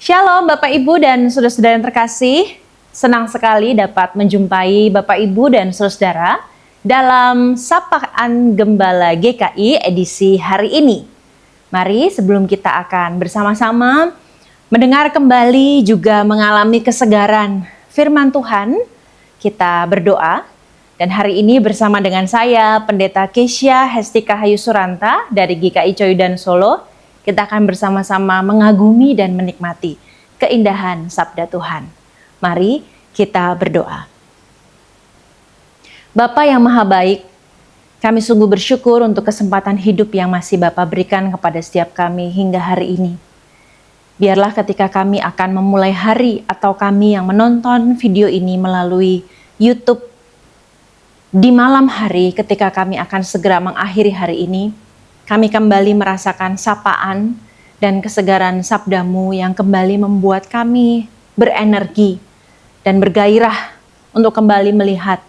Shalom Bapak Ibu dan saudara-saudara yang terkasih. Senang sekali dapat menjumpai Bapak Ibu dan saudara-saudara dalam Sapaan Gembala GKI edisi hari ini. Mari sebelum kita akan bersama-sama mendengar kembali juga mengalami kesegaran firman Tuhan, kita berdoa. Dan hari ini bersama dengan saya, Pendeta Kesya Hestika Hayu Suranta dari GKI Coyudan Solo, kita akan bersama-sama mengagumi dan menikmati keindahan sabda Tuhan. Mari kita berdoa. Bapa yang maha baik, kami sungguh bersyukur untuk kesempatan hidup yang masih Bapa berikan kepada setiap kami hingga hari ini. Biarlah ketika kami akan memulai hari atau kami yang menonton video ini melalui YouTube di malam hari ketika kami akan segera mengakhiri hari ini, kami kembali merasakan sapaan dan kesegaran sabdamu yang kembali membuat kami berenergi dan bergairah untuk kembali melihat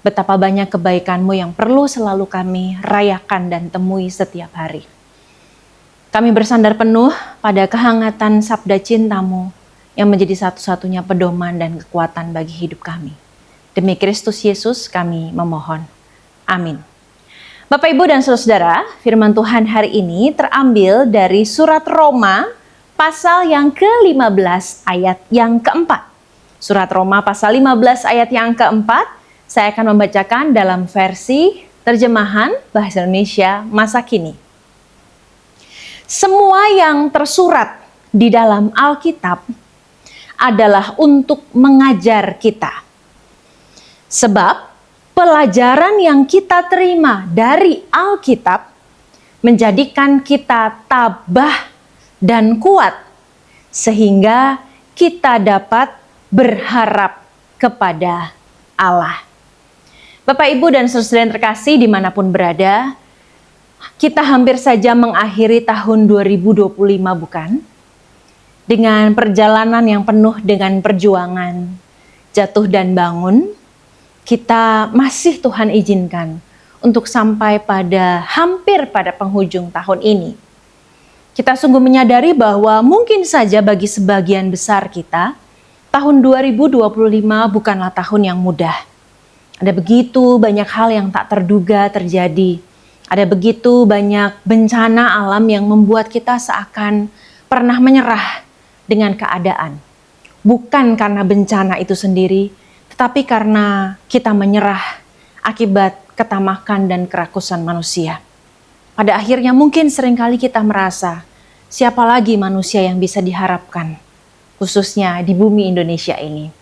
betapa banyak kebaikanmu yang perlu selalu kami rayakan dan temui setiap hari. Kami bersandar penuh pada kehangatan sabda cintamu yang menjadi satu-satunya pedoman dan kekuatan bagi hidup kami. Demi Kristus Yesus kami memohon. Amin. Bapak, Ibu, dan saudara, firman Tuhan hari ini terambil dari surat Roma pasal yang ke-15 ayat yang keempat. Surat Roma pasal 15 ayat yang keempat, saya akan membacakan dalam versi terjemahan Bahasa Indonesia masa kini. Semua yang tersurat di dalam Alkitab adalah untuk mengajar kita. Sebab pelajaran yang kita terima dari Alkitab menjadikan kita tabah dan kuat, sehingga kita dapat berharap kepada Allah. Bapak, Ibu, dan saudara yang terkasih dimanapun berada, kita hampir saja mengakhiri tahun 2025, bukan? Dengan perjalanan yang penuh dengan perjuangan, jatuh dan bangun, kita masih Tuhan izinkan untuk sampai hampir pada penghujung tahun ini. Kita sungguh menyadari bahwa mungkin saja bagi sebagian besar kita, tahun 2025 bukanlah tahun yang mudah. Ada begitu banyak hal yang tak terduga terjadi. Ada begitu banyak bencana alam yang membuat kita seakan pernah menyerah dengan keadaan. Bukan karena bencana itu sendiri, tetapi karena kita menyerah akibat ketamakan dan kerakusan manusia. Pada akhirnya mungkin seringkali kita merasa, siapa lagi manusia yang bisa diharapkan, khususnya di bumi Indonesia ini.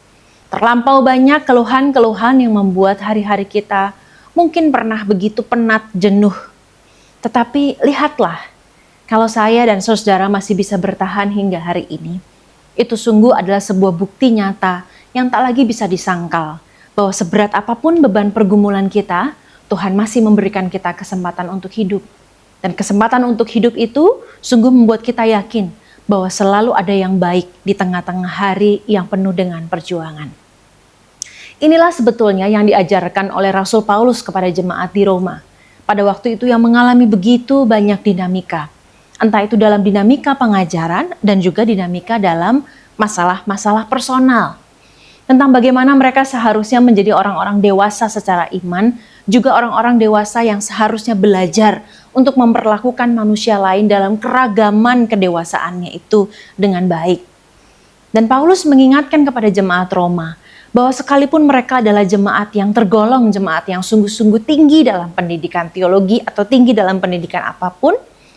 Terlampau banyak keluhan-keluhan yang membuat hari-hari kita mungkin pernah begitu penat, jenuh. Tetapi lihatlah, kalau saya dan saudara masih bisa bertahan hingga hari ini, itu sungguh adalah sebuah bukti nyata yang tak lagi bisa disangkal, bahwa seberat apapun beban pergumulan kita, Tuhan masih memberikan kita kesempatan untuk hidup. Dan kesempatan untuk hidup itu sungguh membuat kita yakin bahwa selalu ada yang baik di tengah-tengah hari yang penuh dengan perjuangan. Inilah sebetulnya yang diajarkan oleh Rasul Paulus kepada jemaat di Roma. Pada waktu itu yang mengalami begitu banyak dinamika. Entah itu dalam dinamika pengajaran dan juga dinamika dalam masalah-masalah personal. Tentang bagaimana mereka seharusnya menjadi orang-orang dewasa secara iman, juga orang-orang dewasa yang seharusnya belajar untuk memperlakukan manusia lain dalam keragaman kedewasaannya itu dengan baik. Dan Paulus mengingatkan kepada jemaat Roma bahwa sekalipun mereka adalah jemaat yang tergolong jemaat yang sungguh-sungguh tinggi dalam pendidikan teologi atau tinggi dalam pendidikan apapun,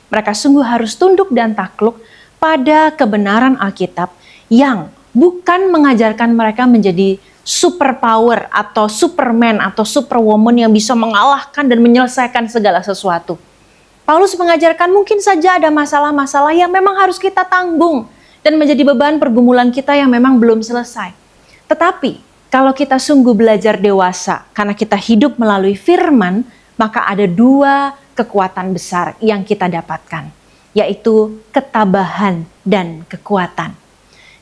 mereka sungguh harus tunduk dan takluk pada kebenaran Alkitab yang bukan mengajarkan mereka menjadi superpower atau superman atau superwoman yang bisa mengalahkan dan menyelesaikan segala sesuatu. Paulus mengajarkan mungkin saja ada masalah-masalah yang memang harus kita tanggung dan menjadi beban pergumulan kita yang memang belum selesai. Tetapi kalau kita sungguh belajar dewasa karena kita hidup melalui firman, maka ada dua kekuatan besar yang kita dapatkan, yaitu ketabahan dan kekuatan.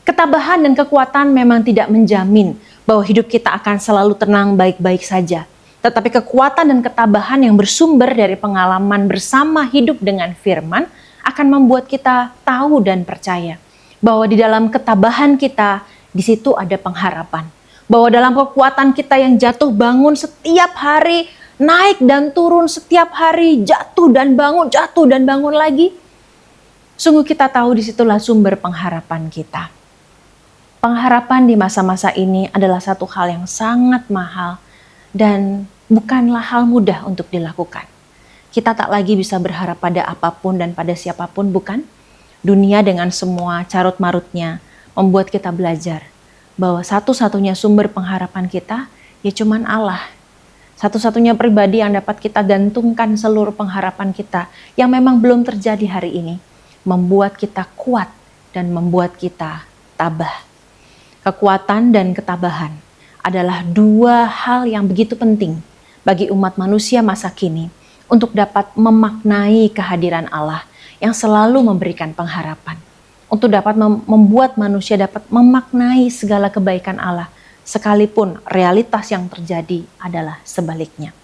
Ketabahan dan kekuatan memang tidak menjamin bahwa hidup kita akan selalu tenang baik-baik saja. Tetapi kekuatan dan ketabahan yang bersumber dari pengalaman bersama hidup dengan firman akan membuat kita tahu dan percaya Bahwa di dalam ketabahan kita, di situ ada pengharapan. Bahwa dalam kekuatan kita yang jatuh bangun setiap hari, naik dan turun setiap hari, jatuh dan bangun lagi. Sungguh kita tahu disitulah sumber pengharapan kita. Pengharapan di masa-masa ini adalah satu hal yang sangat mahal dan bukanlah hal mudah untuk dilakukan. Kita tak lagi bisa berharap pada apapun dan pada siapapun, bukan? Dunia dengan semua carut-marutnya membuat kita belajar bahwa satu-satunya sumber pengharapan kita ya cuman Allah. Satu-satunya pribadi yang dapat kita gantungkan seluruh pengharapan kita yang memang belum terjadi hari ini, membuat kita kuat dan membuat kita tabah. Kekuatan dan ketabahan adalah dua hal yang begitu penting bagi umat manusia masa kini untuk dapat memaknai kehadiran Allah yang selalu memberikan pengharapan. Untuk dapat membuat manusia dapat memaknai segala kebaikan Allah sekalipun realitas yang terjadi adalah sebaliknya.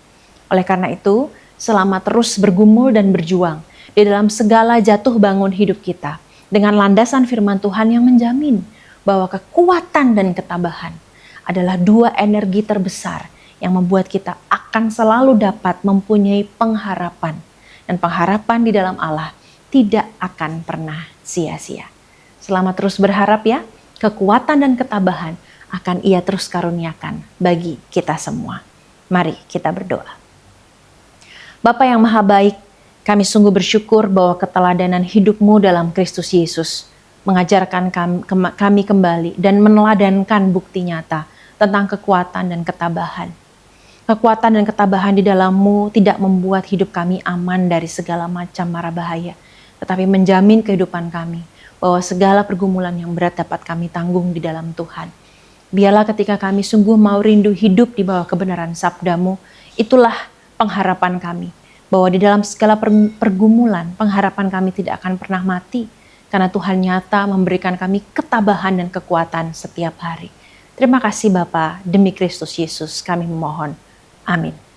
Oleh karena itu, selama terus bergumul dan berjuang di dalam segala jatuh bangun hidup kita dengan landasan firman Tuhan yang menjamin bahwa kekuatan dan ketabahan adalah dua energi terbesar yang membuat kita akan selalu dapat mempunyai pengharapan. Dan pengharapan di dalam Allah tidak akan pernah sia-sia. Selamat terus berharap ya, kekuatan dan ketabahan akan Ia terus karuniakan bagi kita semua. Mari kita berdoa. Bapa yang Maha Baik, kami sungguh bersyukur bahwa keteladanan hidup-Mu dalam Kristus Yesus mengajarkan kami kembali dan meneladankan bukti nyata tentang kekuatan dan ketabahan. Kekuatan dan ketabahan di dalam-Mu tidak membuat hidup kami aman dari segala macam mara bahaya, tetapi menjamin kehidupan kami bahwa segala pergumulan yang berat dapat kami tanggung di dalam Tuhan. Biarlah ketika kami sungguh mau rindu hidup di bawah kebenaran sabda-Mu, itulah pengharapan kami, bahwa di dalam segala pergumulan, pengharapan kami tidak akan pernah mati, karena Tuhan nyata memberikan kami ketabahan dan kekuatan setiap hari. Terima kasih Bapa, demi Kristus Yesus kami memohon. Amin.